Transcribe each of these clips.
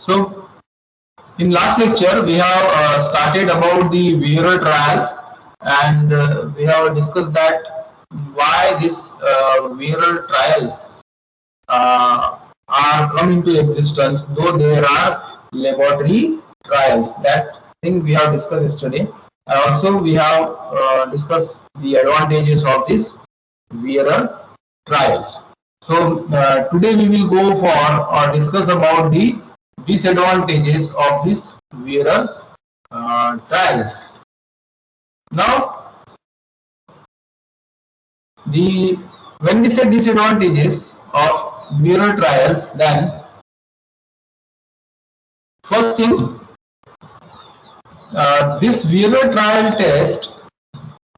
So in last lecture we have started about the wearer trials, and we have discussed that why this wearer trials are come into existence, though there are laboratory trials. That thing we have discussed yesterday. And also we have discussed the advantages of this wearer trials. So today we will go for or discuss about the disadvantages of this wearer trials. Now, when we say disadvantages of wearer trials, then first thing, this wearer trial test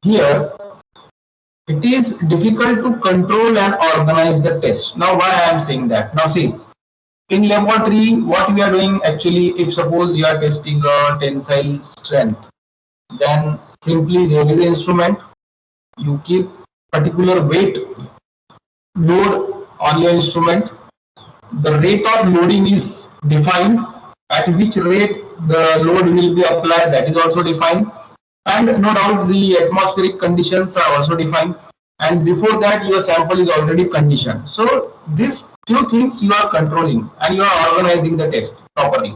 here, it is difficult to control and organize the test. Now, why I am saying that? Now, see, in laboratory, what we are doing actually, if suppose you are testing a tensile strength, then simply there is an instrument, you keep particular weight load on your instrument, the rate of loading is defined, at which rate the load will be applied, that is also defined, and no doubt the atmospheric conditions are also defined, and before that your sample is already conditioned. So these few things you are controlling and you are organizing the test properly.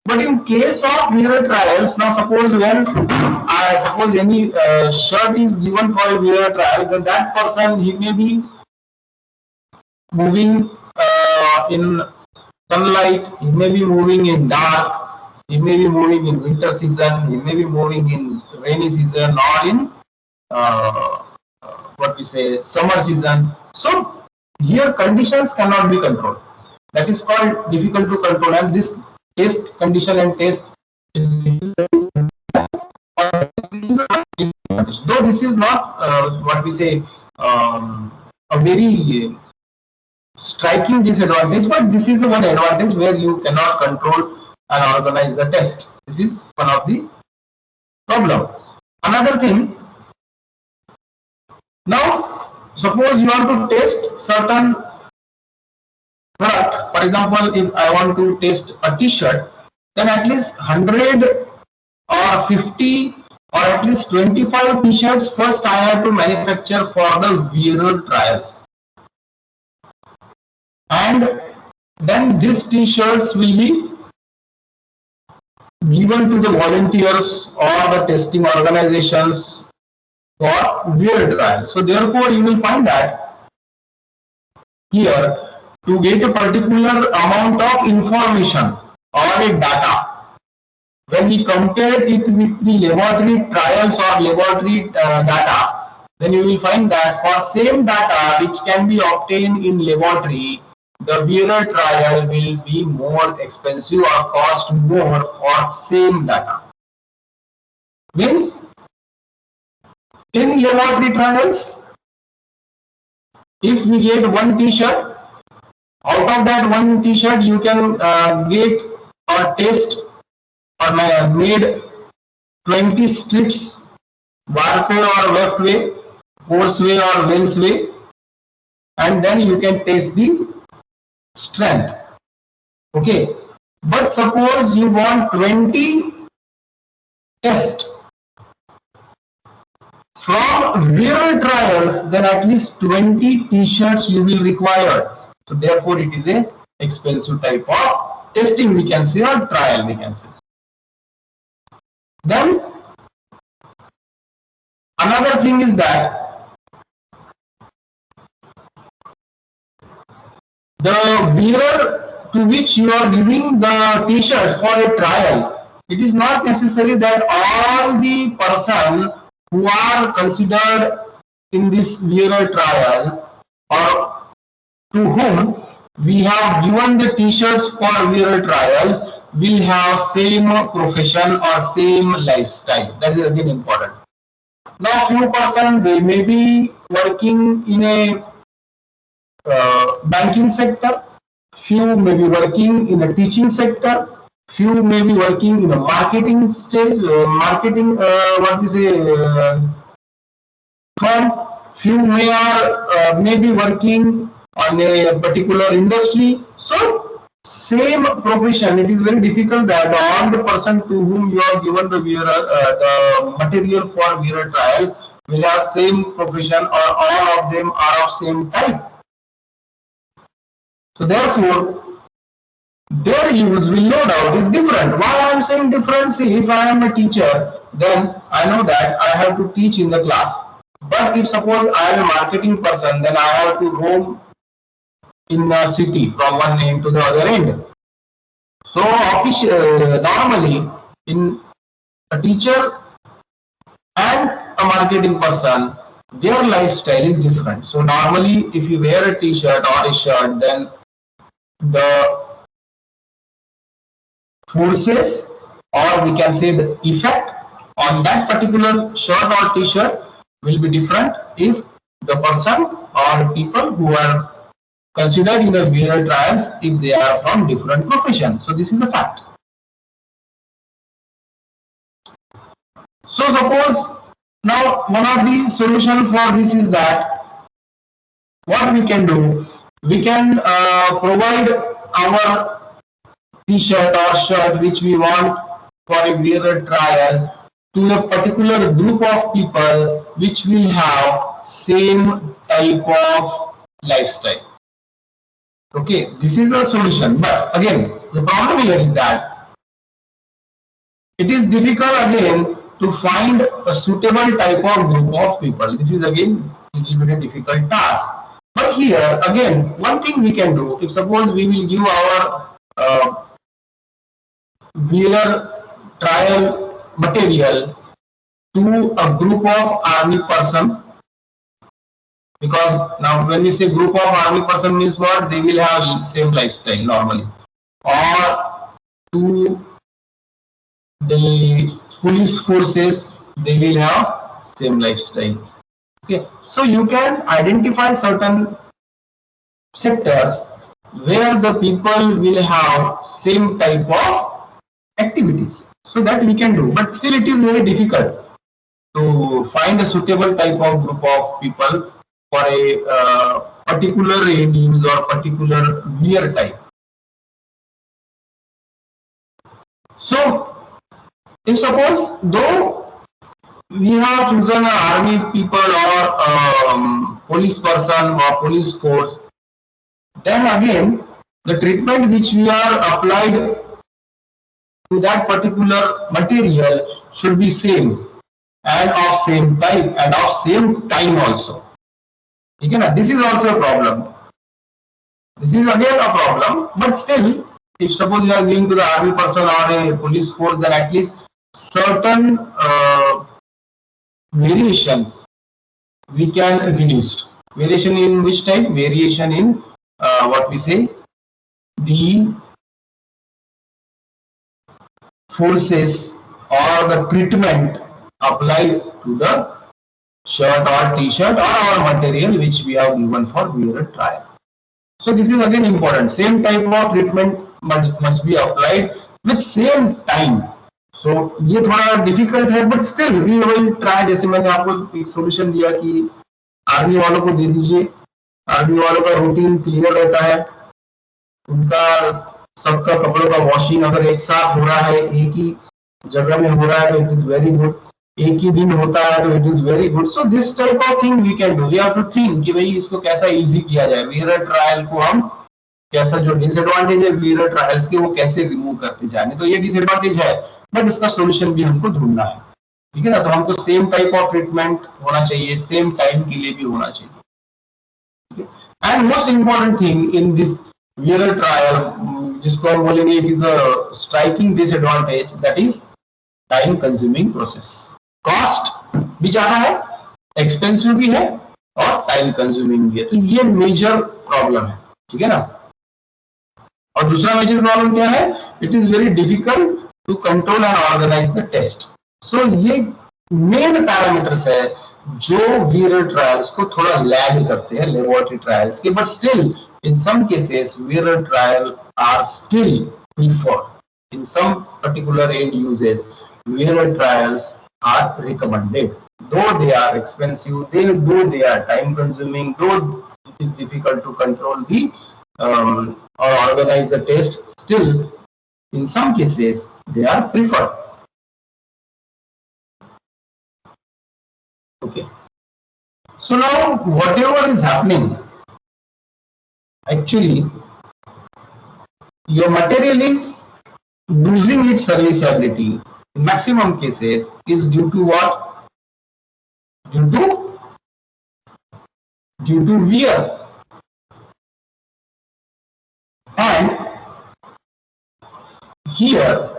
But in case of wearer trials, now suppose when suppose any shirt is given for a wearer trial, then that person, he may be moving in sunlight, he may be moving in dark, he may be moving in winter season, he may be moving in rainy season, or in what we say summer season. So here conditions cannot be controlled. That is called difficult to control, and this test condition and test is though this is not what we say a very striking disadvantage, but this is one advantage where you cannot control and organize the test. This is one of the problem. Another thing, now suppose you want to test certain product. For example, if I want to test a t-shirt, then at least 100 or 50 or at least 25 t-shirts first I have to manufacture for the wearer trials, and then these t-shirts will be given to the volunteers or the testing organizations for wearer trials. So therefore you will find that here, to get a particular amount of information or a data, when we compare it with the laboratory trials or laboratory data, then you will find that for same data which can be obtained in laboratory, the wearer trial will be more expensive or cost more for same data. Means in laboratory trials, if we get one t-shirt, out of that one t-shirt you can get or test or made 20 strips, Warpay or Weftway, Horseway or Wellsway, and then you can test the strength. Okay, but suppose you want 20 tests from wearer trials, then at least 20 t-shirts you will require. So therefore it is a expensive type of testing, we can say, or trial we can say. Then another thing is that the wearer to which you are giving the t-shirt for a trial, it is not necessary that all the person who are considered in this wearer trial or to whom we have given the t-shirts for wearer trials will have same profession or same lifestyle. That is again important. Now few person, they may be working in a banking sector, few may be working in a teaching sector, few may be working in a marketing stage, what you say, firm, few may be working on a particular industry. So same profession, it is very difficult that all the person to whom you are given the the material for wearer trials will have same profession or all of them are of same type. So therefore, their use will no doubt is different. Why I am saying different? See, if I am a teacher, then I know that I have to teach in the class. But if suppose I am a marketing person, then I have to roam in a city from one end to the other end. So normally in a teacher and a marketing person, their lifestyle is different. So normally if you wear a t-shirt or a shirt, then the forces or we can say the effect on that particular shirt or t-shirt will be different if the person or people who are considered in the wearer trials if they are from different professions. So this is a fact. So suppose now one of the solution for this is that what we can do, we can provide our t-shirt or shirt which we want for a wearer trial to a particular group of people which will have same type of lifestyle. Okay, this is a solution, but again the problem here is that it is difficult again to find a suitable type of group of people. This is again a very difficult task. But here again, one thing we can do, if suppose we will give our wearer trial material to a group of army person, because now when we say group of army person means what, they will have same lifestyle normally, or to the police forces, they will have same lifestyle. Okay, so you can identify certain sectors where the people will have same type of activities, so that we can do, but still it is very difficult to find a suitable type of group of people for a particular end use or particular wear type. So if suppose though we have chosen an army people or police person or police force, then again the treatment which we are applied to that particular material should be same and of same type and of same time also. Okay, this is also a problem. This is again a problem, but still, if suppose you are going to the army person or a police force, then at least certain variations we can reduce. Variation in which type? Variation in what we say, the forces or the treatment applied to the shirt or t-shirt or our material which we have given for wearer trial. So this is again important. Same type of treatment must be applied with same time. So ये थोड़ा difficult है, but still we will try. जैसे मैंने आपको एक solution दिया कि army वालों को दे दीजिए, आर्मी वालों का रूटीन क्लियर रहता है, उनका सबका कपड़ों का वॉशिंग अगर एक साथ हो रहा है, एक ही जगह में हो रहा है तो इट इज वेरी गुड, एक ही दिन होता है तो it is very good. So this type of thing we can do. We have to think कि भाई इसको कैसा इजी किया जाए, वीरर ट्रायल को हम कैसा, जो डिसएडवांटेज है वीरर ट्रायल्स के वो कैसे रिमूव करते जाए. तो ये डिसएडवांटेज है, बट इसका सोल्यूशन भी हमको ढूंढना है. ठीक है ना. तो हमको सेम टाइप ऑफ ट्रीटमेंट होना चाहिए, सेम टाइम के लिए भी होना चाहिए. And most important thing in this wearer trial, जिसको हम बोलेंगे it is a striking disadvantage, that is time consuming process. Cost भी ज्यादा है, एक्सपेंसिव भी है और टाइम कंज्यूमिंग भी है. तो ये मेजर प्रॉब्लम है. ठीक है ना. और दूसरा मेजर प्रॉब्लम क्या है, it is very difficult to control and organise the test. So ये मेन पैरामीटर्स है जो वीरर ट्रायल्स को थोड़ा लैग करते हैं लेबोरेटरी ट्रायल्स के. But still in some cases wearer trial are still preferred. In some particular end uses wearer trials are recommended, though they are expensive, though they are time consuming, though it is difficult to control the or organize the test, still in some cases they are preferred. Okay. So now whatever is happening, actually your material is losing its serviceability in maximum cases is due to what? Due to wear. And here,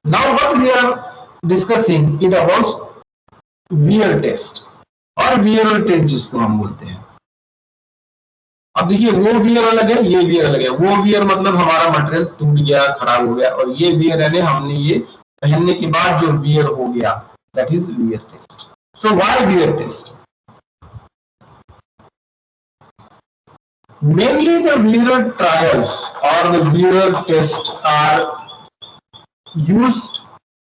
now what we are discussing it about wear test और wear test जिसको हम बोलते हैं. अब देखिए वो wear अलग है, ये वियर अलग है. वो वियर मतलब हमारा मटेरियल टूट गया, खराब हो गया, और ये वियर है हमने ये पहनने के बाद जो वियर हो गया, that is wear test. So why wear test? Mainly the wear trials or the wear test are used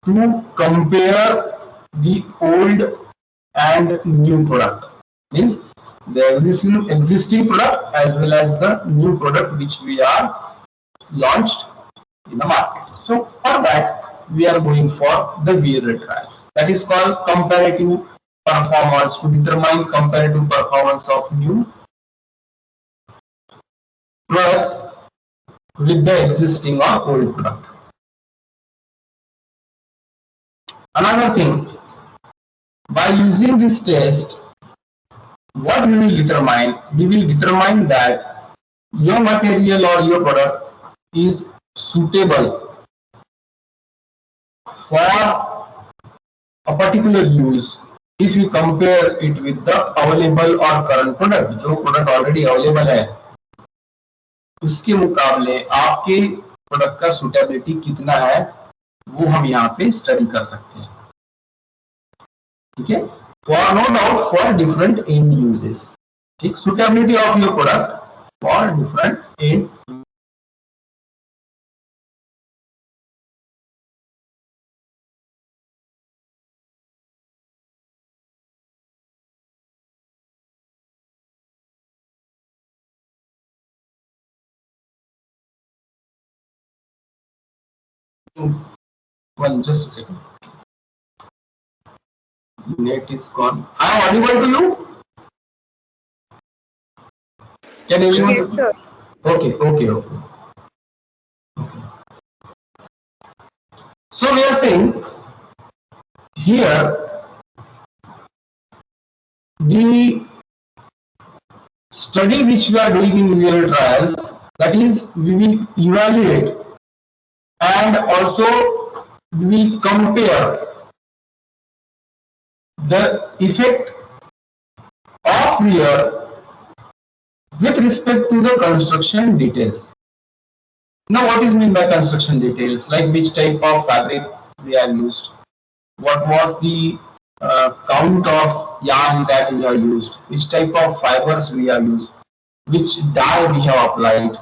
to compare the old and new product. Means the existing product as well as the new product which we are launched in the market. So for that we are going for the wear trials. That is called comparative performance, to determine comparative performance of new product with the existing or old product. Another thing, by using this test, what we will determine? We will determine that your material or your product is suitable for a particular use if you compare it with the available or current product. जो product already available है उसके मुकाबले आपके product का suitability कितना है वो हम यहाँ पे स्टडी कर सकते हैं. ठीक है, for no doubt for different end uses. ठीक, suitability of your product for different end. One, just a second. Net is gone. I am audible to you? Can everyone? Yes, sir. Okay. So we are saying here the study which we are doing in real trials, that is we will evaluate and also we will compare the effect of wear with respect to the construction details. Now what is meant by construction details? Like which type of fabric we have used, what was the count of yarn that we have used, which type of fibers we have used, which dye we have applied,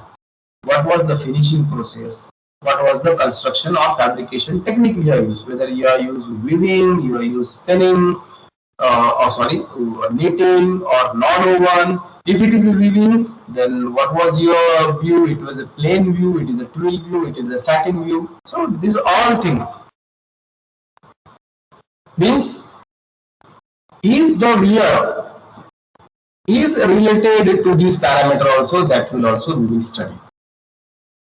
what was the finishing process, what was the construction or fabrication technique we have used, whether you have used weaving, you have used spinning, knitting or non-woven. If it is a weaving, then what was your view? It was a plain view, it is a twill view, it is a satin view. So these all things means is the wear is related to this parameter also, that will also we will study.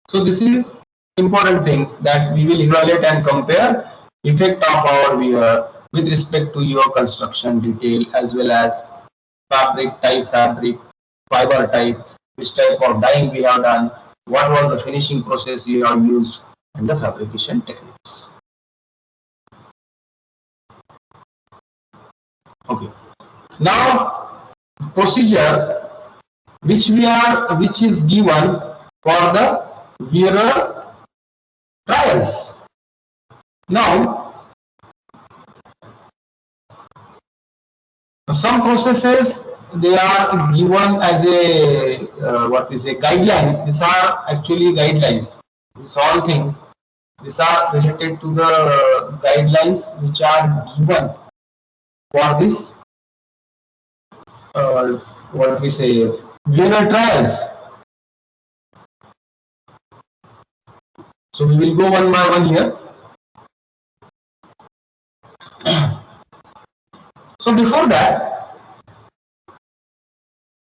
So this is important things that we will evaluate and compare effect of our wear with respect to your construction detail as well as fabric type, fiber type, which type of dyeing we have done, what was the finishing process you have used, and the fabrication techniques. Okay. Now procedure which is given for the wearer trials. Now some processes they are given as a what we say guideline. These are actually guidelines. These all things, these are related to the guidelines which are given for this what we say wearer trials. So we will go one by one here. So before that,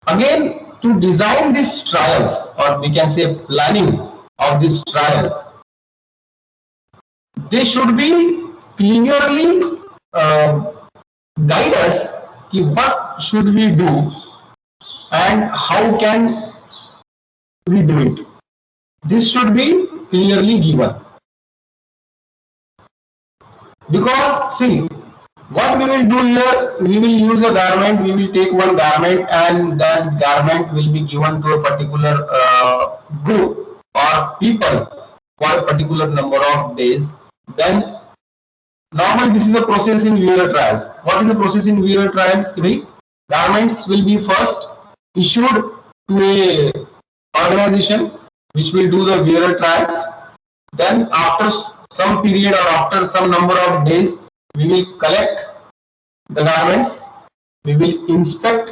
again, to design these trials, or we can say planning of this trial, they should be clearly guide us what should we do and how can we do it. This should be clearly given. Because see, what we will do here, we will use a garment, we will take one garment and that garment will be given to a particular group or people for a particular number of days. Then normally this is a process in wearer trials. What is the process in wearer trials? Garments will be first issued to a organization which will do the wearer trials. Then after some period or after some number of days, we will collect the garments, we will inspect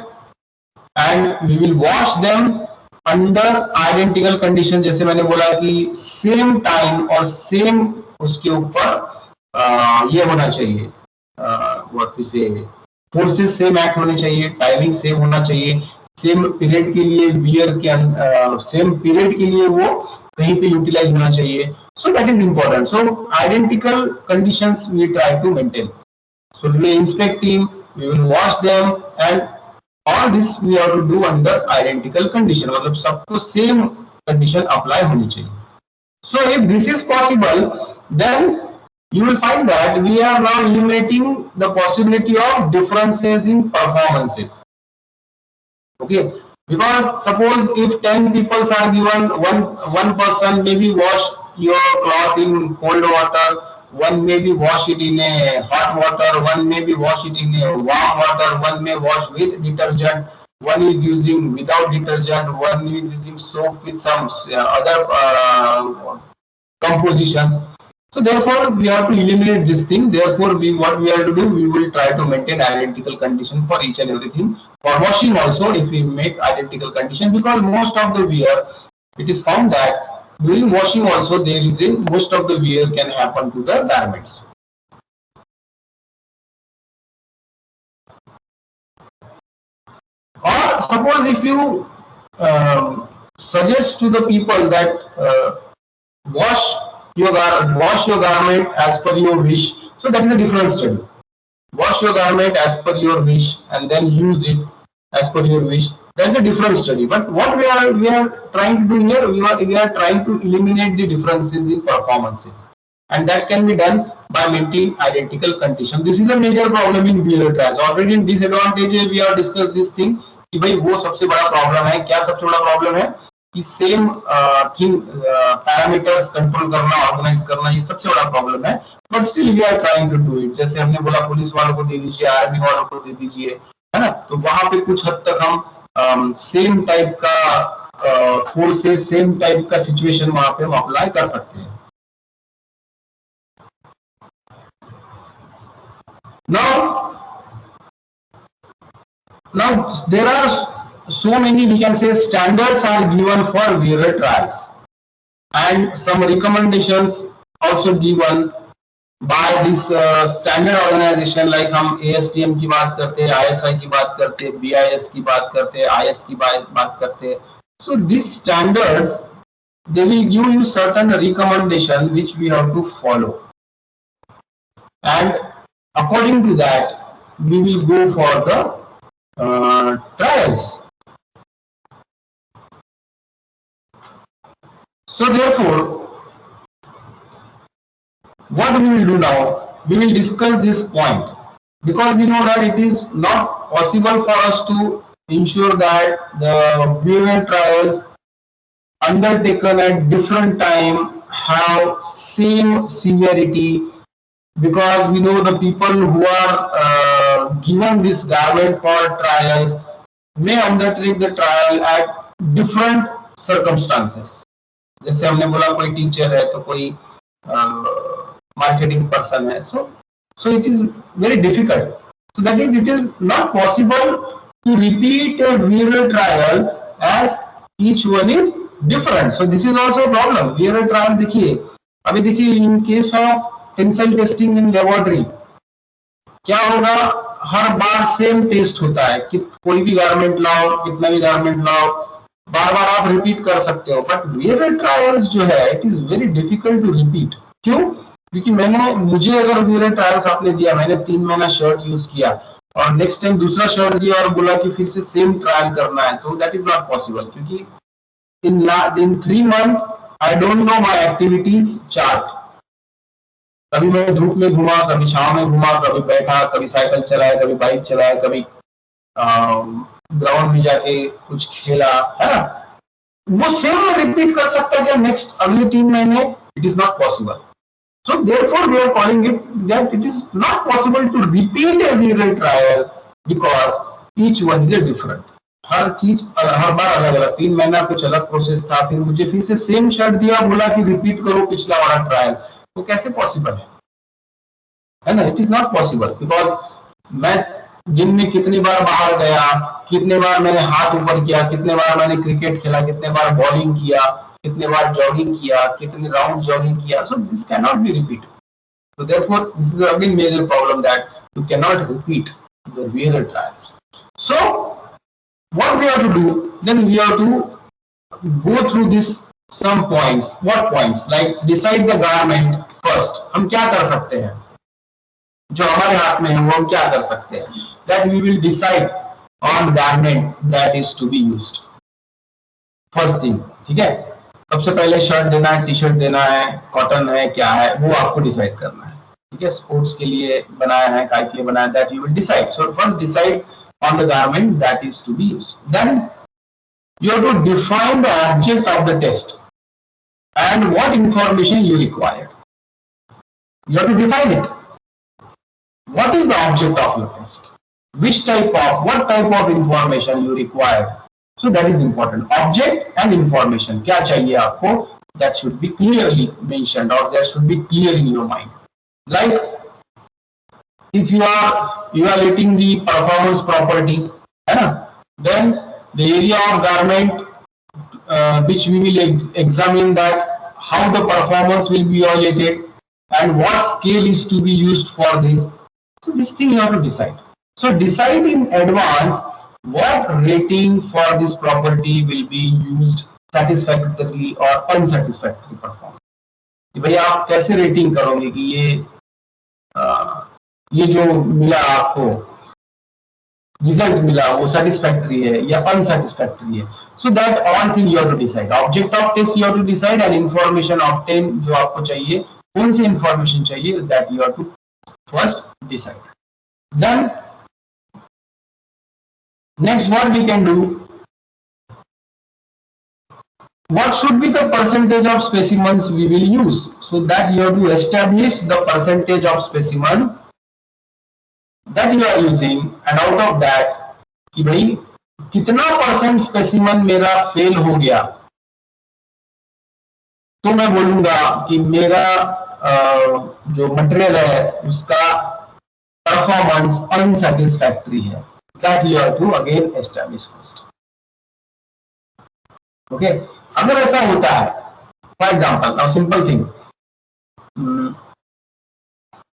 and we will wash them under identical condition. जैसे मैंने बोला कि same time और same उसके ऊपर ये होना चाहिए, what we say, forces same act होने चाहिए, टाइमिंग सेम होना चाहिए, सेम पीरियड के लिए वियर के सेम पीरियड के लिए वो कहीं पे यूटिलाइज होना चाहिए. So that is important. So identical conditions we try to maintain. So we will inspect them, we will wash them, and all this we have to do under identical condition. मतलब सबको same condition apply होनी चाहिए. So if this is possible, then you will find that we are now eliminating the possibility of differences in performances. Okay, because suppose if 10 people are given, one person maybe wash your cloth in cold water, one maybe wash it in a hot water, one maybe wash it in a warm water, one may wash with detergent, one is using without detergent, one is using soap with some other compositions. So therefore we have to eliminate this thing. Therefore what we have to do, we will try to maintain identical condition for each and everything. For washing also, if we make identical condition, because most of the wear, it is found that during washing also there is most of the wear can happen to the garments. Or suppose if you suggest to the people that wash your garment as per your wish, so that is a different study. Wash your garment as per your wish and then use it as per your wish. That's a different study. But what we are trying to do here, we are trying to eliminate the differences in performances, and that can be done by maintaining identical condition. This is a major problem in wearer trials. Already in disadvantage we have discussed this thing कि भाई वो सबसे बड़ा problem है. क्या सबसे बड़ा problem है कि सेम थिंग पैरामीटर्स कंट्रोल करना, ऑर्गेनाइज करना, ये सबसे बड़ा प्रॉब्लम है. But still we are trying to do it. जैसे हमने बोला पुलिस वालों को दे दीजिए, आर्मी वालों को दे दीजिए, है ना. तो वहां पे कुछ हद तक हम सेम टाइप का फोर्सेस, सेम टाइप का सिचुएशन वहां पे हम अप्लाई कर सकते हैं. Now there are so many, we can say, standards are given for wearer trials, and some recommendations also given by this standard organization. Like हम ASTM की बात करते हैं, ISI की बात करते हैं, BIS की बात करते हैं, IS की बात करते हैं. So these standards, they will give you certain recommendation which we have to follow, and according to that we will go for the trials. So therefore what we will do now, we will discuss this point, because we know that it is not possible for us to ensure that the wearer trials undertaken at different time have same severity, because we know the people who are given this garment for trials may undertake the trial at different circumstances. जैसे हमने बोला कोई teacher है तो कोई marketing person है, so it is very difficult. So that is, it is not possible to repeat a wearer trial as each one is different. So this is also a problem. Wearer trial देखिए, अभी देखिए in case of tensile testing in laboratory क्या होगा, हर बार same taste होता है कि कोई भी गारमेंट लाओ, कितना भी गारमेंट लाओ, बार बार आप रिपीट कर सकते हो, बट रियल ट्रायल्स जो है it is very difficult to repeat. क्यों? क्योंकि मुझे अगर रियल ट्रायल्स आपने दिया, मैंने 3 महीना शर्ट यूज किया और नेक्स्ट टाइम दूसरा शर्ट दिया और बोला कि फिर से सेम ट्रायल करना है, तो दैट इज नॉट पॉसिबल, क्योंकि इन 3 month I don't know my activities chart. कभी मैं धूप में घुमा, कभी छाव में घुमा, कभी बैठा, कभी साइकिल चलाया, कभी बाइक चलाया, कभी ग्राउंड में जाके कुछ खेला, है ना। वो सेम में रिपीट कर सकता है नेक्स्ट अगले 3 महीने, it is not possible. So therefore we are calling it that it is not possible to repeat a real trial because each one is different. हर चीज हर बार अलग अलग, 3 महीना कुछ अलग प्रोसेस था, फिर मुझे फिर से सेम शर्ट दिया, बोला कि रिपीट करो पिछला वाला ट्रायल, तो कैसे पॉसिबल है ना। It is not possible because मैं दिन में कितनी बार बाहर गया, कितने बार मैंने हाथ ऊपर किया, कितने बार मैंने क्रिकेट खेला, कितने बार बॉलिंग किया, कितने बार जॉगिंग किया, कितने राउंड जॉगिंग किया, so this can not be repeated. So therefore this is again major problem that you cannot repeat the real trials. So what we have to do, then we have to go through this some points. What points? Like decide the garment first. हम क्या कर सकते हैं, जो हमारे हाथ में है वो हम क्या कर सकते हैं, that we will decide on garment that is to be used. First thing, ठीक है, सबसे पहले शर्ट देना है, टी शर्ट देना है, कॉटन है, क्या है, वो आपको डिसाइड करना है, ठीक है। स्पोर्ट्स के लिए बनाया है, काय के लिए बनाया, that you will decide. So first decide on the garment that is to be used, then you have to define the object of the test and what information you required. You have to define it, what is the object of your test, which type of, what type of information you required. So that is important. Object and information. क्या चाहिए आपको? That should be clearly mentioned or that should be clear in your mind. Like if you are rating the performance property, है ना? Then the area of garment which we will examine that how the performance will be evaluated and what scale is to be used for this. So this thing you have to decide. So decide in advance what rating for this property will be used, satisfactory or unsatisfactory performance. कि भाई आप कैसे rating करोगे कि ये जो मिला आपको रिजल्ट मिला वो सेटिस्फैक्टरी है या अनसेटिस्फैक्टरी है। So that all thing you have to decide. Object of test you have to decide and information obtain, जो आपको चाहिए, कौन सी इंफॉर्मेशन चाहिए, that you have to first decide. Then next what we can do, what should be the percentage of specimens we will use, so that you have to establish the percentage of specimen that you are using and out of that कि भाई कितना percent specimen मेरा fail हो गया, तो मैं बोलूंगा कि मेरा जो मटेरियल है उसका परफॉर्मेंस अनसेटिस्फैक्टरी है। That you have to again establish first. Okay? अगर ऐसा होता है, for example, now simple thing,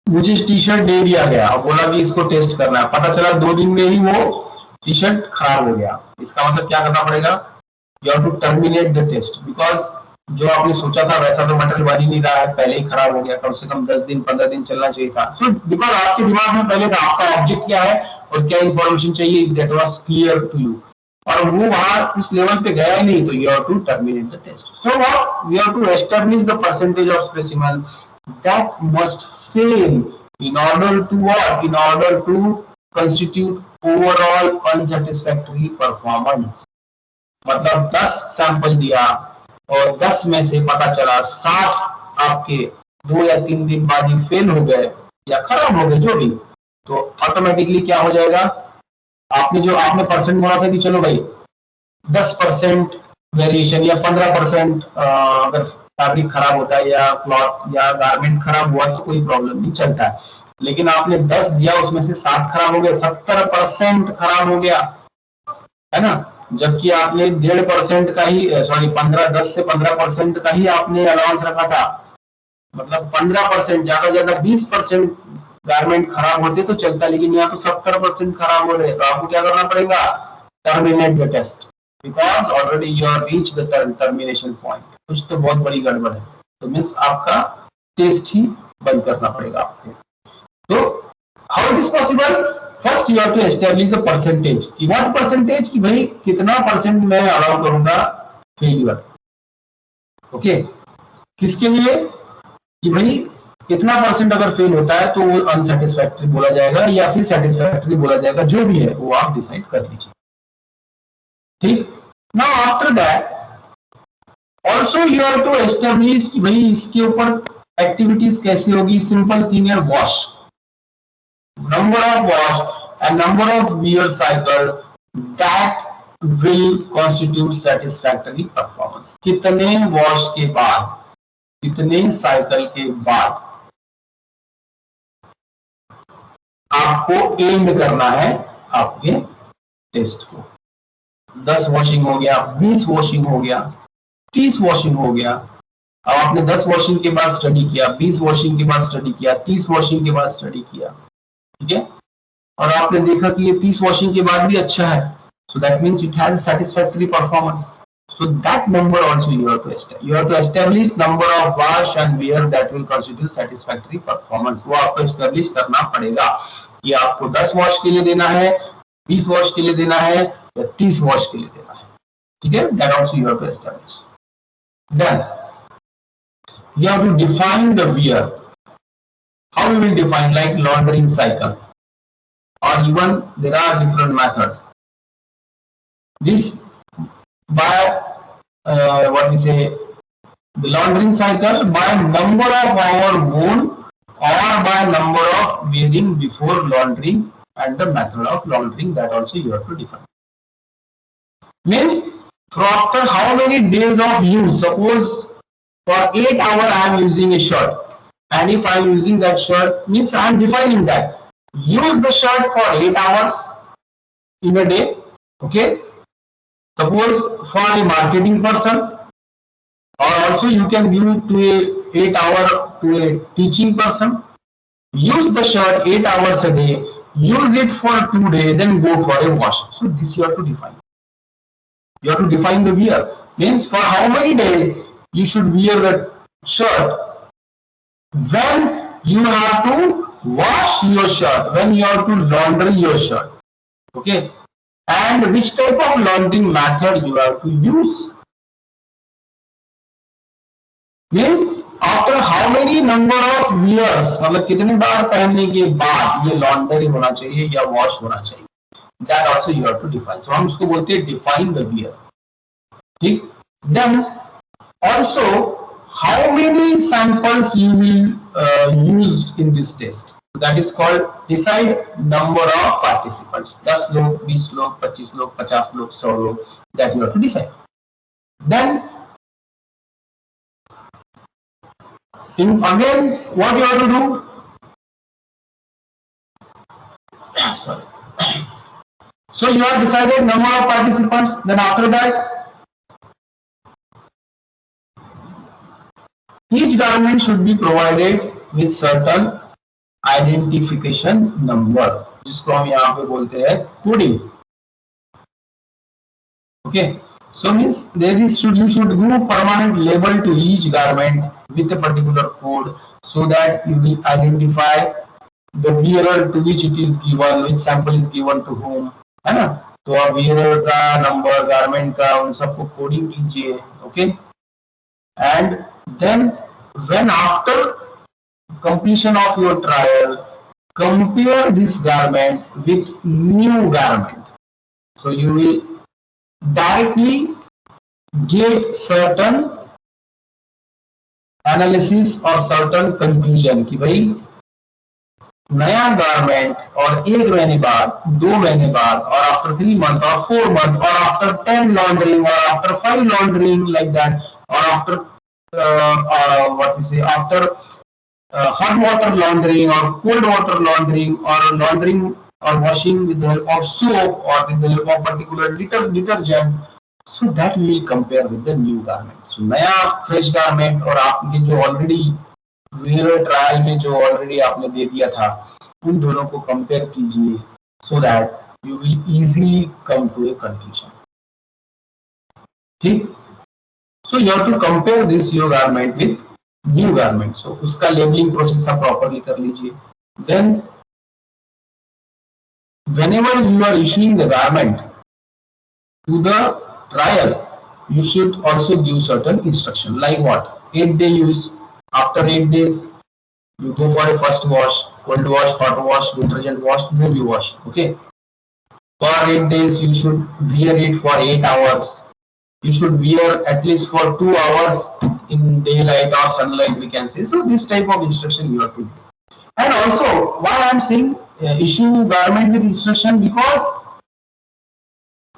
मुझे टी शर्ट दे दिया गया और बोला कि इसको टेस्ट करना है, पता चला 2 दिन में ही वो टी शर्ट खराब हो गया, इसका मतलब क्या करना पड़ेगा, you have to terminate the test because जो आपने सोचा था वैसा तो मटेरियल बन ही नहीं रहा है, पहले ही खराब हो गया, कम से कम 10 दिन 15 दिन चलना चाहिए था। सो बिकॉज आपके दिमाग में पहले था आपका ऑब्जेक्ट क्या है और क्या इंफॉर्मेशन चाहिए, that was clear to you, और वो वहां उस लेवल पे गया ही नहीं, तो you have to terminate the test. So what we have to establish the percentage of specimen that must fail in order to what, in order to constitute overall unsatisfactory performance। मतलब 10 sample दिया और 10 में से पता चला 7 आपके 2 या 3 दिन बाद ही फेल हो गए या खराब हो गए जो भी, तो ऑटोमेटिकली क्या हो जाएगा, आपने परसेंट बोला था कि चलो भाई 10% वेरिएशन या 15% अगर फैब्रिक खराब होता है या क्लॉथ या गारमेंट खराब हुआ तो कोई प्रॉब्लम नहीं चलता है, लेकिन आपने 10 दिया उसमें से 7 खराब हो गए, 70% खराब हो गया, है ना, जबकि आपने 1.5% का ही 10 से 15% का ही आपने अलाउंस रखा था, मतलब 15%, ज्यादा 20% गारमेंट खराब होते तो चलता, लेकिन यहाँ तो 70% खराब हो रहे, तो आपको क्या करना पड़ेगा, terminate the test, because already you are reach the termination point. कुछ तो बहुत बड़ी गड़बड़ है, तो मीन्स आपका टेस्ट ही बंद करना पड़ेगा आपको। तो how it is possible, first you have to establish the percentage, कि व्हाट परसेंटेज, कि भाई कितना परसेंट मैं अलाउ करूंगा फेलियर। ओके, किसके लिए, कि भाई कितना परसेंट अगर फेल होता है तो वो अनसेटिस्फैक्टरी बोला जाएगा या फिर सेटिस्फैक्टरी बोला जाएगा, जो भी है वो आप डिसाइड कर लीजिए। ठीक, now after that also you have to establish कि भाई इसके ऊपर एक्टिविटीज कैसी होगी। सिंपल थिंग है, wash, number of wash and number of wear cycle that will constitute satisfactory performance। कितने वॉश के बाद, कितने साइकिल के बाद आपको एंड करना है आपके टेस्ट को। 10 वॉशिंग हो गया, 20 वॉशिंग हो गया, 30 वॉशिंग हो गया। अब आपने 10 वॉशिंग के बाद स्टडी किया, 20 वॉशिंग के बाद स्टडी किया, 30 वॉशिंग के बाद स्टडी किया, ठीक है, और आपने देखा कि ये 30 वॉशिंग के बाद भी अच्छा है, so that means it has a satisfactory performance, so that number also you have to establish number of wash and wear that will constitute satisfactory performance। वो आपको establish करना पड़ेगा कि आपको 10 वॉश के लिए देना है, 20 वॉश के लिए देना है या 30 वॉश के लिए देना है, ठीक है, that also you have to establish। Then you have to define the wear। how we will define, like laundering cycle, or even there are different methods. This by what we say, the laundering cycle by number of hour worn or by number of wearing before laundering, and the method of laundering, that also you have to define। Means for after how many days of use, suppose for 8 hours I am using a shirt, and if I am using that shirt, means I am defining that use the shirt for 8 hours in a day, okay, suppose for a marketing person, or also you can give to a 8 hour to a teaching person, use the shirt 8 hours a day, use it for 2 days, then go for a wash। So this you have to define, you have to define the wear, means for how many days you should wear the shirt, when you have to wash your shirt, when you have to launder your shirt, okay, and which type of laundering method you have to use। Means after how many number of wears, मतलब कितने बार पहनने के बाद ये laundry होना चाहिए या wash होना चाहिए, that also you have to define। so हम उसको बोलते हैं define the wear, ठीक। then also how many samples you will use in this test, that is called decide number of participants। 10 लोग, 20 लोग, 25 लोग, 50 लोग, 100 लोग, that you have to decide। then again what you have to do, sorry, so you have decided number of participants, then after that each garment should be provided with certain identification number, जिसको हम यहाँ पे बोलते हैं coding, okay। so means you should give permanent label to each garment with a particular code, so that you will identify the wearer to which it is given, which sample is given to whom, है ना। तो आप wearer का number, garment का, उन सबको coding कीजिए, okay। and then when after completion of your trial, compare this garment with new garment, so you will directly get certain analysis or certain conclusion कि भाई नया गारमेंट और 1 महीने बाद, 2 महीने बाद, और आफ्टर 3 months और 4 months, और आफ्टर 10 laundering और आफ्टर 5 laundering, like that, और after what we say, after hot water laundering or cold water laundering, or laundering or washing with the help of soap or with the help of particular detergent, so that we will compare with the new garment। so नया fresh garment और आपके जो already wear trial में जो already आपने दे दिया था, उन दोनों को कंपेयर कीजिए, so that you will easily come to a conclusion. ठीक. So you have to compare this your garment with new garment. So उसका लेबलिंग प्रोसेस आप प्रॉपरली कर लीजिए. Then whenever you are issuing the garment to the trial, you should also give certain instruction, like what? 8-day use. After 8 days, you go for a first wash, cold wash, hot wash, detergent wash, baby wash. Okay. For 8 days, you should wear it for 8 hours. You should wear at least for 2 hours in daylight or sunlight, we can say. So this type of instruction you have to do. And also, why I am saying issue garment with instruction, because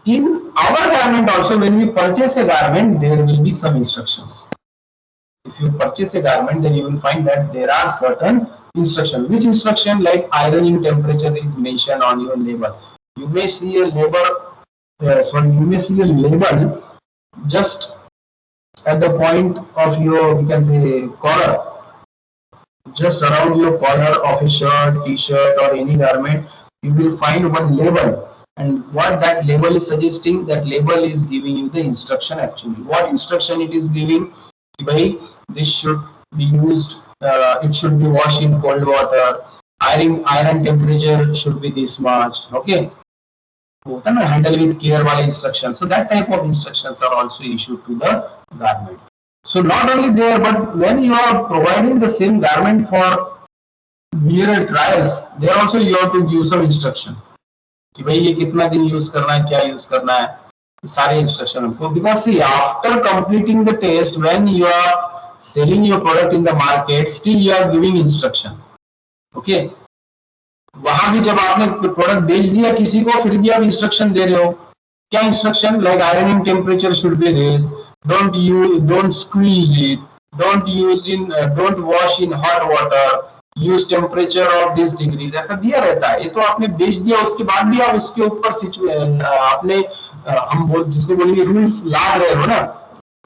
in our garment also, when we purchase a garment, there will be some instructions. If you purchase a garment, then you will find that there are certain instructions. Which instruction? Like ironing temperature is mentioned on your label. You may see a label. You may see a label just at the point of your, we can say, collar, just around your collar of a shirt, t-shirt, or any garment, you will find one label. And what that label is suggesting, that label is giving you the instruction actually. What instruction it is giving? By this should be used, it should be washed in cold water. Iron temperature should be this much. Okay. Handle with care while instruction. So that type of instructions are also issued to the garment. So not only there, but when you are providing the same garment for wear trials, there also you have to give some instruction कि भाई ये कितना दिन use करना है, क्या use करना है, सारे इंस्ट्रक्शन हमको. Because see, after completing the test, when you are selling your product in the market, still you are giving instruction. Okay. वहां भी जब आपने प्रोडक्ट बेच दिया किसी को, फिर भी आप इंस्ट्रक्शन दे रहे हो. क्या instruction? Like ironing temperature should be this, don't squeeze it, don't wash in hot water, use temperature of this degree. ऐसा दिया रहता है. ये तो आपने बेच दिया, उसके बाद भी आप उसके ऊपर आपने हम जिसको बोलेंगे रूल्स लाद रहे हो ना,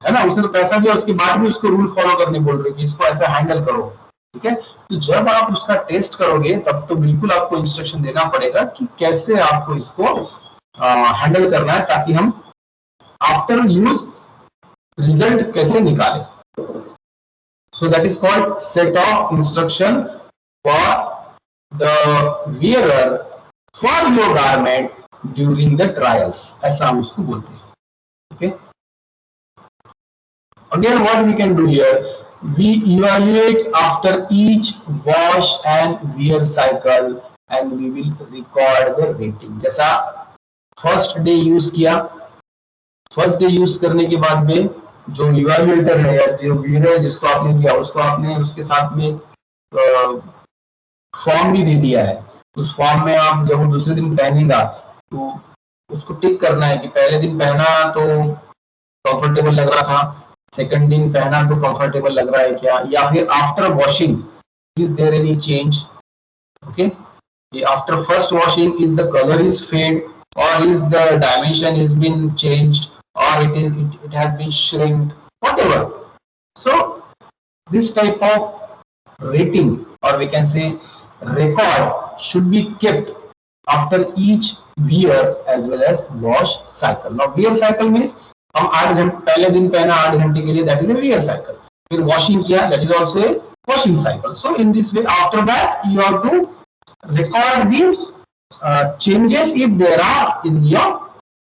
है ना. उसने तो पैसा दिया, उसके बाद भी उसको रूल फॉलो करने बोल रहे हो कि इसको ऐसा हैंडल करो. ठीक है. तो जब आप उसका टेस्ट करोगे, तब तो बिल्कुल आपको इंस्ट्रक्शन देना पड़ेगा कि कैसे आपको इसको हैंडल करना है, ताकि हम आफ्टर यूज रिजल्ट कैसे निकाले. So that is called set of instruction for the wearer for your garment during the trials, ऐसा हम उसको बोलते हैं. Okay. Again, what we can do here, we evaluate after each wash and wear cycle, and we will record the rating. जैसा first day use किया, first day use करने के बाद में जो इवेल्युएटर है या जो वीर जिसको आपने दिया, उसको आपने उसके साथ में फॉर्म भी दे दिया है. उस फॉर्म में आप जब वो दूसरे दिन पहनेगा तो उसको टिक करना है कि पहले दिन पहना तो कंफर्टेबल लग रहा था, सेकंड दिन पहना तो कंफर्टेबल लग रहा है क्या, या फिर after washing is there any change. Okay. After first washing is the colour is fade, or is the dimension is been changed, or it has been shrinked, whatever. So this type of rating, or we can say record, should be kept after each wear as well as wash cycle. Now wear cycle means हम 8 घंटे पहले दिन पहना 8 घंटे के लिए, that is a wear cycle. फिर washing किया, that is also a washing cycle. So in this way, after that you have to record the changes if there are in your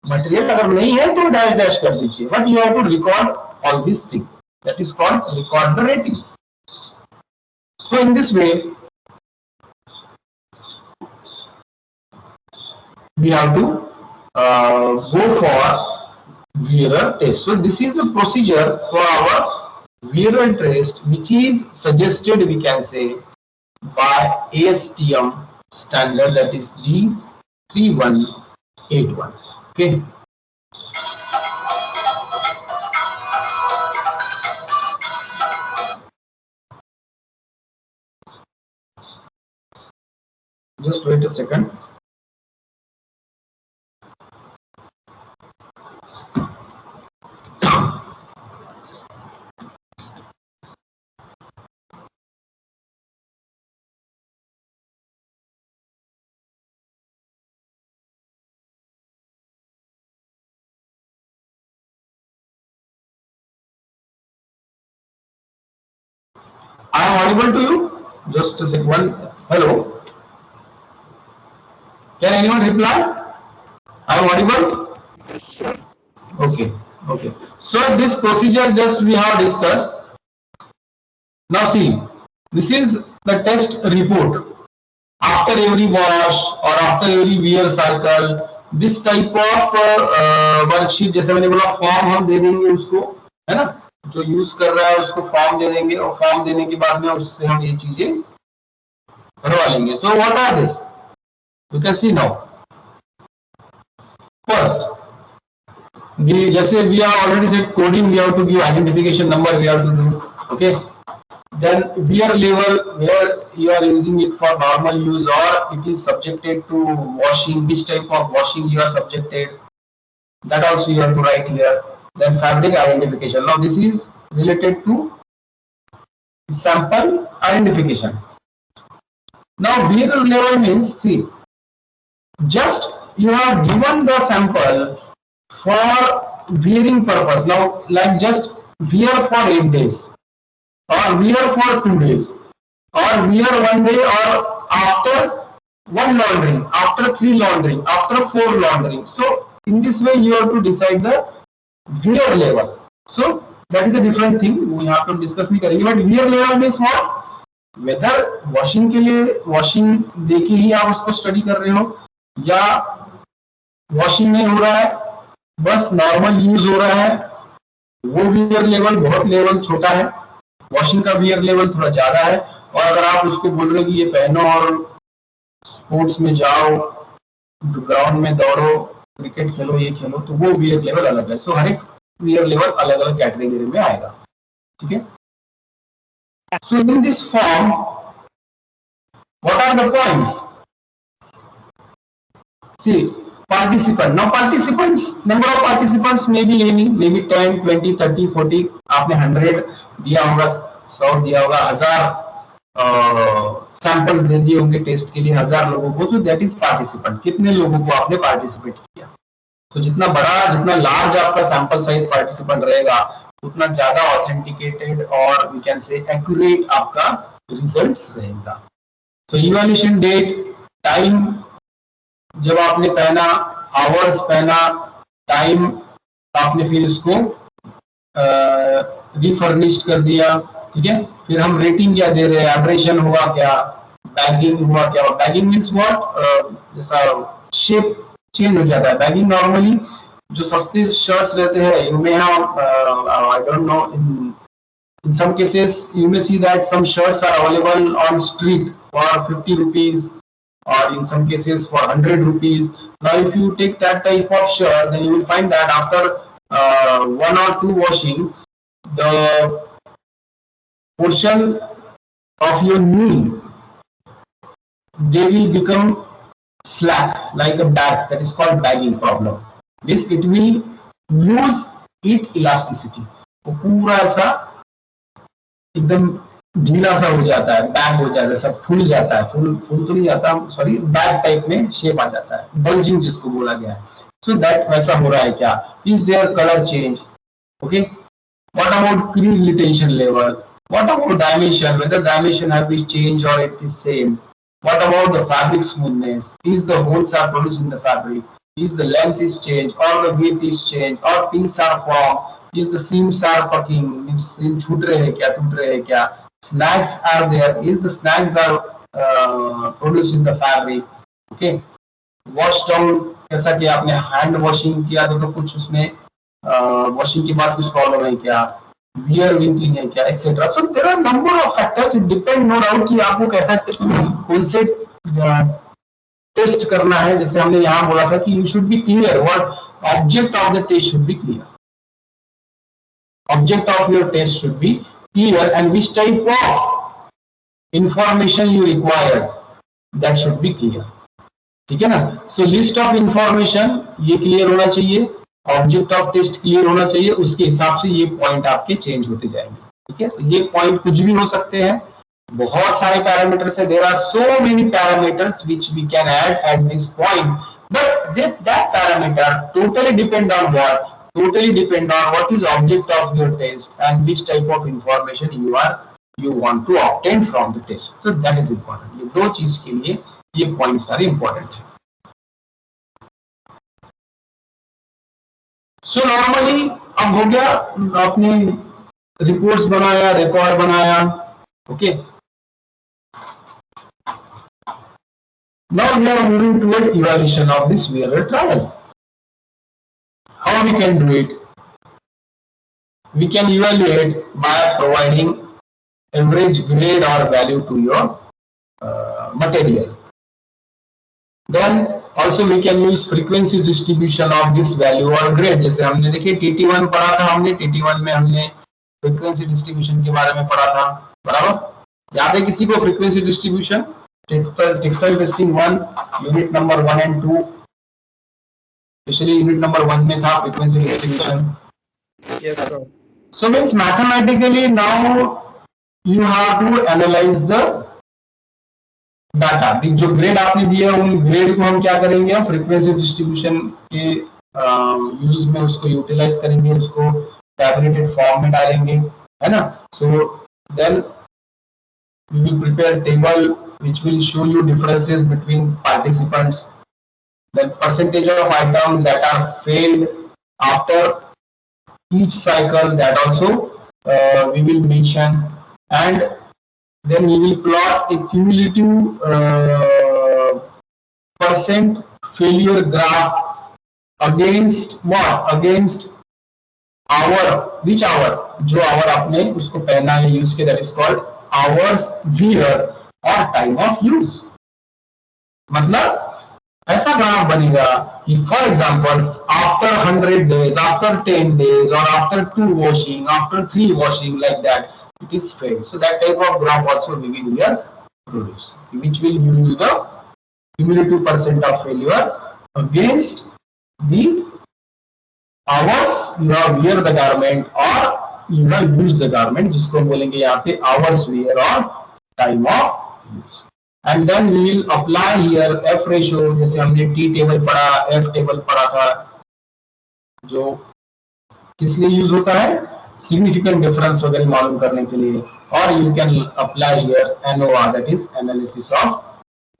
material. अगर नहीं है तो डैश डैश कर दीजिए, but you have to record all these things. That is called record the ratings. So in this way we have to go for wearer test. So this is a procedure for our wearer test, which is suggested, we can say, by ASTM standard, that is D3181. Okay. Just wait a second. I am audible to you? Just a second. One. Hello. Can anyone reply? I am audible? Okay. Okay. So this procedure just we have discussed. Now see, this is the test report. After every wash or after every wear cycle, this type of worksheet, जैसे मैंने बोला form हम दे देंगे उसको, है ना, जो use कर रहा है उसको फॉर्म दे देंगे और फॉर्म देने के बाद में उससे हम ये चीजें भरवा लेंगे. So what are this? You can see now. First, जैसे we are already said coding, we have to give identification number, we have to do. Okay. Then wear level, where you are using it for normal use or it is subjected to washing, which type of washing you are subjected, that also you have to write here. Then fabric identification. Now this is related to sample identification. Now wear level means, see, just you have given the sample for wearing purpose. Now like just wear for 8 days. Or wear for 2 days, or wear 1 day, or after 1 laundering, after 3 laundering, after 4 laundering. So in this way you have to decide the wear level. So that is a different thing, we have to discuss नहीं करेंगे. But wear level means what? Whether washing के लिए washing देके ही आप उसको study कर रहे हो, या washing नहीं हो रहा है, बस नॉर्मल यूज हो रहा है, वो wear लेवल बहुत लेवल छोटा है, वॉशिंग का वियर लेवल थोड़ा ज्यादा है. और अगर आप उसको बोल रहे हो कि ये पहनो और स्पोर्ट्स में जाओ, ग्राउंड में दौड़ो, क्रिकेट खेलो, ये खेलो, तो वो वियर लेवल अलग है. सो हर एक वियर लेवल अलग अलग कैटेगरी में आएगा. ठीक है. So in this form what are the points? See, participant. Now participants, number of participants may be any, maybe 10, 20, 30, 40. आपने 100 दिया होगा, 100 दिया होगा, 1000 सैंपल्स दे दिए होंगे टेस्ट के लिए 1000 लोगों को. तो दैट इज पार्टिसिपेंट. कितने लोगों को आपने पार्टिसिपेट किया. तो जितना बड़ा, जितना लार्ज आपका सैंपल साइज पार्टिसिपेंट रहेगा, उतना ज्यादा ऑथेंटिकेटेड और वी कैन से एक्यूरेट आपका रिजल्ट्स रहेगा. तो इवैल्यूएशन डेट, टाइम जब आपने पहना, आवर्स पहना, टाइम आपने फिर इसको रिफर्निश्ड कर दिया. ठीक है. फिर हम रेटिंग क्या दे रहे हैं, एब्रेशन हुआ क्या, बैगिंग हुआ क्या. बैगिंग मीन्स व्हाट, जैसा शेप चेंज हो जाता है. बैगिंग नॉर्मली जो सस्ते शर्ट्स रहते हैं, you may have, I don't know, in some cases you may see that some shirts are available on street for 50 rupees, or in some cases for 100 rupees. Now if you take that type of shirt, then you will find that after 1 or 2 washing, the portion of your knee, they will become slack like a bag. That is called bagging problem. This it will lose its elasticity. वो पूरा ऐसा एकदम ढीला सा हो जाता है, bag हो जाता है, सब फूल जाता है. फूल तो नहीं जाता, सॉरी, बैग टाइप में शेप आ जाता है, बल्जिंग जिसको बोला गया है. सो दैट वैसा हो रहा है क्या? Is there colour change? Okay. What about crease retention level? What about dimension, whether dimension have been change or it is same? What about the fabric smoothness? Is the holes are produced in the fabric? Is the length is change और the width is change और pins are form? Is the seams are puckering, means seam छूट रहे हैं क्या, टूट रहे हैं क्या? Snags are there, is the snags are produced in the fabric. Okay. Wash down, जैसा कि आपने हैंड वॉशिंग किया तो कुछ उसमें वॉशिंग के बाद कुछ प्रॉब्लम है क्या, वियर विंकिंग है क्या, etcetera. So there are number of factors. It depend no doubt कि आपको कैसा कौन से टेस्ट करना है. जैसे हमने यहाँ बोला था कि you should be clear, what object of the test should be clear. Object of your test should be clear, and which type of information you require, that should be clear. ठीक है ना. So list of information ये clear होना चाहिए, object of test clear होना चाहिए. उसके हिसाब से ये point आपके change होते जाएंगे. ठीक है. तो ये point कुछ भी हो सकते हैं, बहुत सारे पैरामीटर्स है. There are so many parameters which we can add at this point, but that parameter totally depend on what? Totally depend on what is object of your test and which type of information you are you want to obtain from the test. So that is important. ये दो चीज के लिए ये points सारे important है. So normally अब हो गया, अपनी रिपोर्ट्स बनाया, रिकॉर्ड बनाया. Okay, now we are moving toward evaluation of this wearer trial. How we can do it? We can evaluate by providing average grade or value to your material. Then also we can use frequency distribution of this value or grade. जैसे हमने देखिए TT1 पढ़ा था, हमने TT1 में हमने frequency distribution के बारे में पढ़ा था, बराबर. याद है किसी को frequency distribution? Textile testing 1 unit number 1 and 2, specially unit number 1 में था frequency distribution. Yes sir. So means mathematically now you have to analyze the data. जो ग्रेड आपने दिया उन ग्रेड को हम क्या करेंगे, हम फ्रीक्वेंसी डिस्ट्रीब्यूशन के यूज में उसको यूटिलाइज करेंगे, उसको टैबुलेटेड फॉर्म में डालेंगे, है ना. So then we will prepare table which will show you differences between participants, then percentage of items that are failed after each cycle, that also we will mention, and then we will plot a cumulative percent failure graph against what, against hour, which hour, जो hour आपने उसको पहना है use के, that is called hours wear और time of use. मतलब ऐसा graph बनेगा कि for example after 100 days, after 10 days और after 2 washing, after 3 washing, like that it is failed. So that type of graph also we will here produce, which will give you the cumulative percent of failure against the hours you have wear the garment or you have use the garment, जिसको बोलेंगे यहाँ पे hours wear और time of use. And then we will apply here F ratio, जैसे हमने T table पढ़ा, F table पढ़ा था, जो किस लिए यूज होता है, सिग्निफिकेंट डिफरेंस वगैरह मालूम करने के लिए. और you can apply here NOR, that is analysis of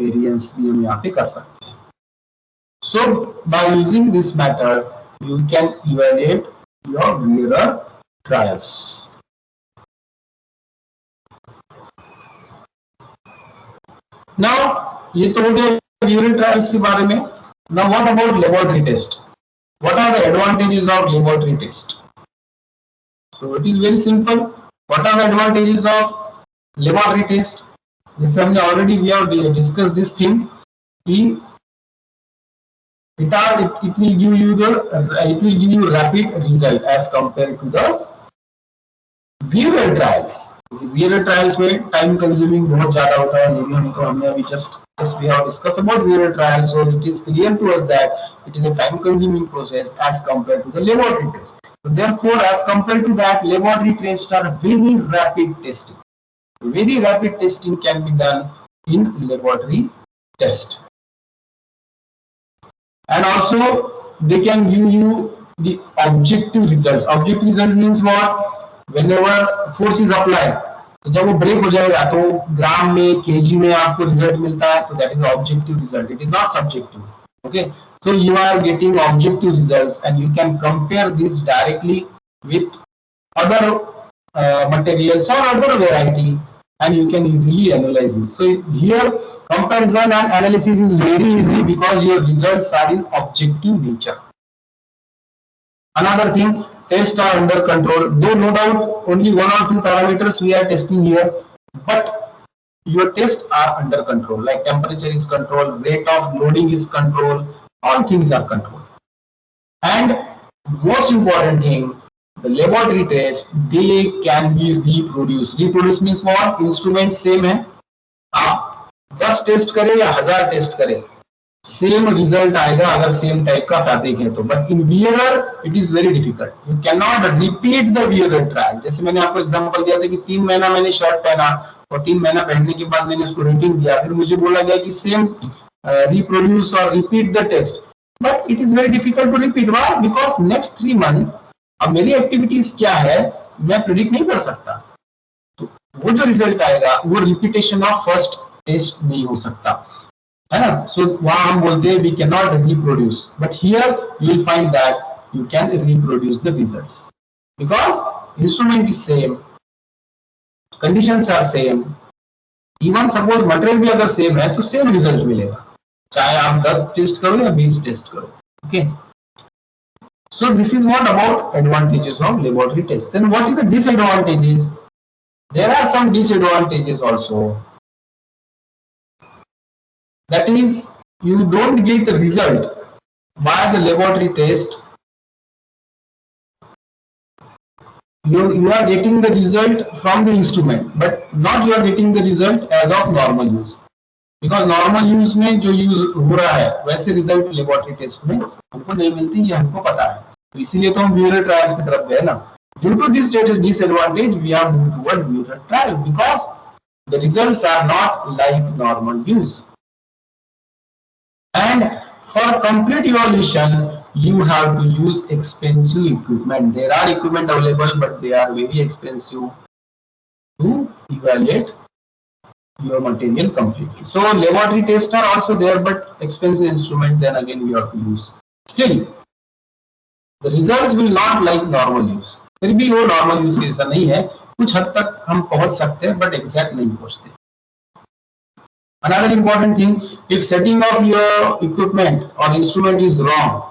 variance, भी हम यहाँ पे कर सकते हैं. So by using this method you can evaluate your wearer trials. Now ये तो हो गया यूरिन ट्रायल्स के बारे में. Now what about laboratory test? What are the advantages of laboratory test? So it is very simple. What are the advantages of laboratory test? जैसे हमने already we have discussed this thing. It will give you rapid result as compared to the wearer trials. wearer trials में time consuming बहुत ज्यादा होता है, लेकिन हमको हमने अभी just we have discussed about wearer trials, so it is clear to us that it is a time consuming process as compared to the laboratory test. So therefore, as compared to that, laboratory tests are very rapid testing. Very rapid testing can be done in laboratory test, and also they can give you the objective results. Objective result means what? Whenever force is applied, तो जब वो break हो जाएगा तो ग्राम में, KG में आपको result मिलता है, तो that is objective result. It is not subjective. Okay, so you are getting objective results and you can compare this directly with other materials or other variety, and you can easily analyze it. So here comparison and analysis is very easy because your results are in objective nature. Another thing, tests are under control, though no doubt only 1 or 2 parameters we are testing here, but your tests are under control, like temperature is controlled, rate of loading is controlled, all things are controlled. And most important thing, the laboratory test, they can be reproduced. Reproduce means what? Instrument same है, आप 10 test करें या 1000 test करें, same result आएगा अगर same type का fabric है तो. But in wearer it is very difficult. You can not repeat the wearer trial. जैसे मैंने आपको एग्जांपल दिया था कि 3 महीना मैंने शर्ट पहना और 3 महीना पहनने के बाद मैंने उसको रेटिंग दिया, फिर मुझे बोला गया कि सेम रिप्रोड्यूस और repeat the test. But it is very difficult to repeat. Why? Because next 3 month अब मेरी एक्टिविटीज क्या है मैं प्रेडिक्ट नहीं कर सकता. तो वो जो रिजल्ट आएगा वो रिपीटेशन ऑफ फर्स्ट टेस्ट नहीं हो सकता, है ना. सो वहां हम बोलते हैं we can not reproduce, but here you will find that you can reproduce the results because instrument is same, conditions are same. Even suppose material भी अगर सेम है तो सेम रिजल्ट मिलेगा, चाहे आप 10 टेस्ट करो या 20 टेस्ट करो. Okay, so this is what about advantages of laboratory test. Then what is the disadvantages? There are some disadvantages also. That is, you don't get the result by the laboratory test. You are getting the result from the instrument, but not you are getting the result as of normal use. Because normal use में जो use हो रहा है वैसे result laboratory test में हमको नहीं मिलती, ये हमको पता है. तो इसीलिए तो हम व्यूअर ट्रायल्स की तरफ गए ना. Due to this disadvantage we are moving toward viewer trial because the results are not like normal use. And for complete evaluation you have to use expensive equipment. There are equipment available but they are very expensive to evaluate your material completely. So laboratory tests are also there but expensive instrument then again we have to use. Still the results will not like normal use. फिर भी वो normal use के जैसा नहीं है, कुछ हद तक हम पहुंच सकते हैं but exact नहीं पहुंचते. Another important thing, if setting of your equipment or instrument is wrong,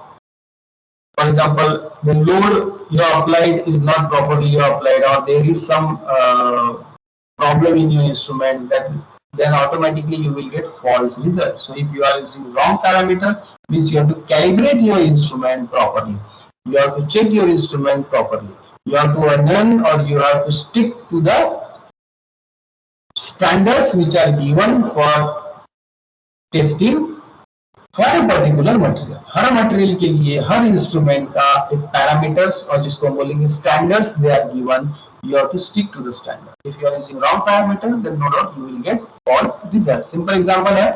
for example the load you have applied is not properly applied or there is some problem in your instrument, that then automatically you will get false results. So if you are using wrong parameters, means you have to calibrate your instrument properly, you have to check your instrument properly, you have to adhere or you have to stick to the standards which are given for testing for a particular material. Her material के लिए हर instrument का एक parameters और जिसको हम बोलेंगे standards they are given. You have to stick to the standard. If you are using wrong parameters, then no doubt you will get false results. Simple example है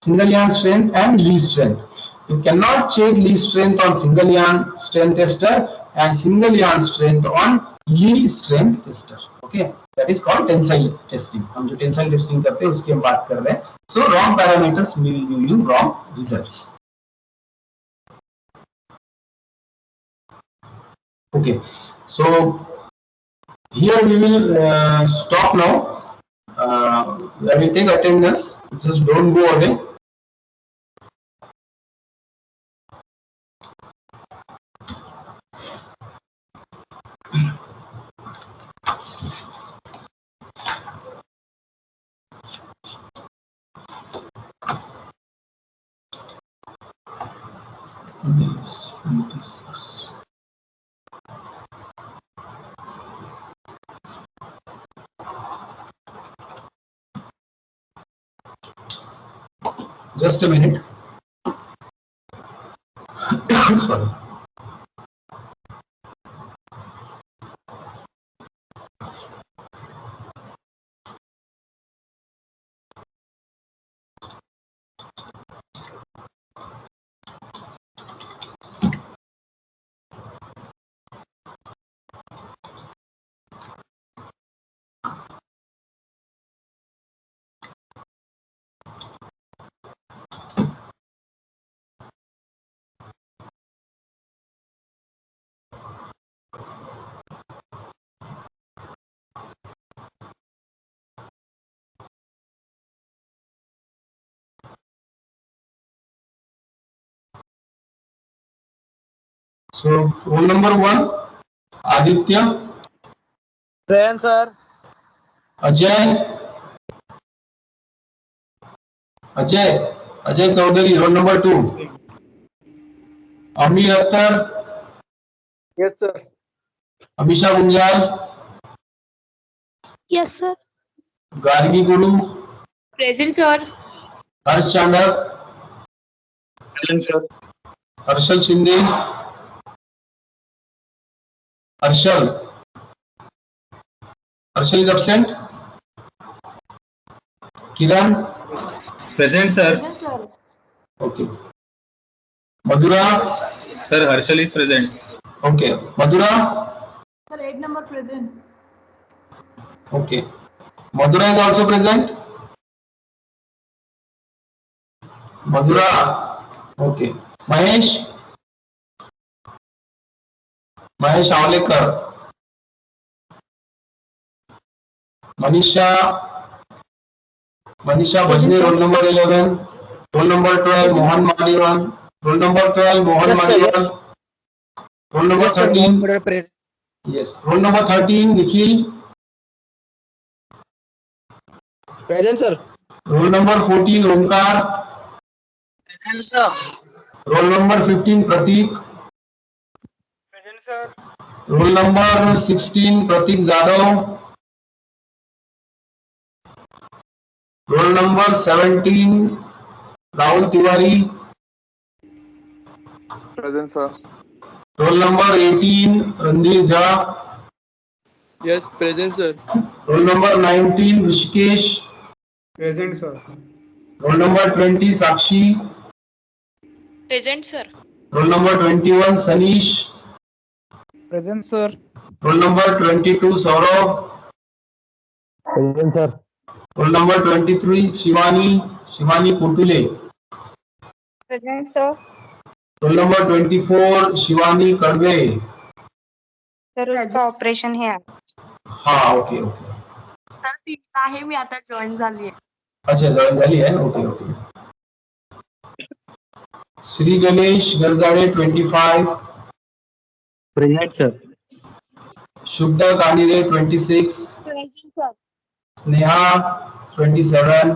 single yarn strength and lead strength. You cannot check lead strength on single yarn strength tester and single yarn strength on lead strength tester. Okay, that is called tensile testing. हम जो tensile testing करते हैं उसकी हम बात कर रहे हैं. So wrong parameters will give you wrong results. Okay. So here we will stop now. I will take attendance. Just don't go away. Just a minute. Sorry. So roll number 1, Aditya. Present, sir. Ajay Chaudhary, roll number 2. Amir Akhtar. Yes, sir. Abhisha Gunjal. Yes, sir. Gargi Guru. Present, sir. Harsh Chandak. Present, sir. Harshal Shinde. Harshal is absent. Kiran. Present, sir. Present, sir. Okay. Madhura. Sir, Harshal is present. Okay. Madhura. Sir, 8 number present. Okay. Madhura is also present. Madhura. Okay. Mahesh. Mahesh Avlekar. Manisha. Manisha Bhajne, roll number 11. Roll number 12, Mohan Maliwan. Roll number 12, Mohan Yes, sir. Maliwan. Roll number Yes, sir. 13. Mohan Madar present. Yes. Roll number 13, Nikhil. Present, sir. Roll number 14, Omkar. Present, sir. Roll number 15, Pratik. Present, sir. Roll number 16, Pratik Jadhav. Roll number 17, Rahul Tiwari. Present, sir. Roll number 18, Randir Jha. Yes, present, sir. Roll number 19, Rishikesh. Present, sir. Roll number 20, Sakshi. Present, sir. Roll number 21, Sanish. Present, sir. Roll number 22, Saurabh. Present, sir. Roll number 23, Shivani. Shivani Putule. Present, sir. Roll number 24 Shivani कड़वे. Sir उसका operation है. हाँ okay okay. Sir तीन आहे मी आता join झाली आहे. अच्छा जॉईन झाली आहे. Okay okay. Shri Ganesh Garjade 25. Present, sir. Shubhada Kanire 26. Present sir. Sneha 27.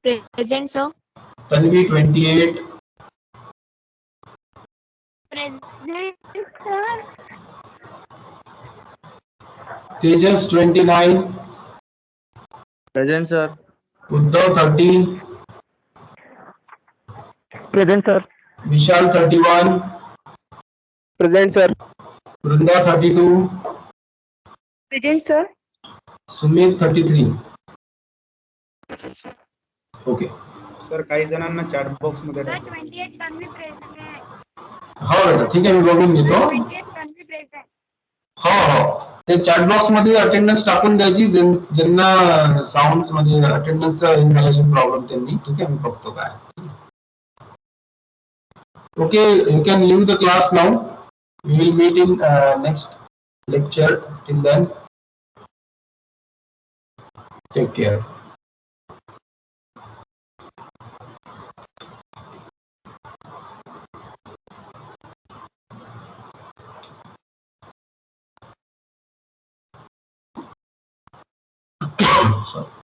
Present sir. Tanvi 28. Present sir. Tejas 29. Present, sir. Uddhav 30. Present, sir. Vishal 31. Present, sir. Vrinda 32. Present sir. Sumit 33. Okay. Sir काही जणांना चॅट बॉक्स मध्ये 28 तन्वी प्रेझेंट आहे. हो बेटा ठीक आहे मी बघून घेतो. 28 तन्वी प्रेझेंट. हो हो ते चॅट बॉक्स मध्ये अटेंडन्स टाकून द्यायची ज्यांना साऊंड म्हणजे अटेंडन्सचा इन्व्हॅलिडेशन प्रॉब्लेम त्यांनी. ठीक आहे मी बघतो काय. Okay you can leave the class now. We will meet in next lecture. Till then take care. Sorry.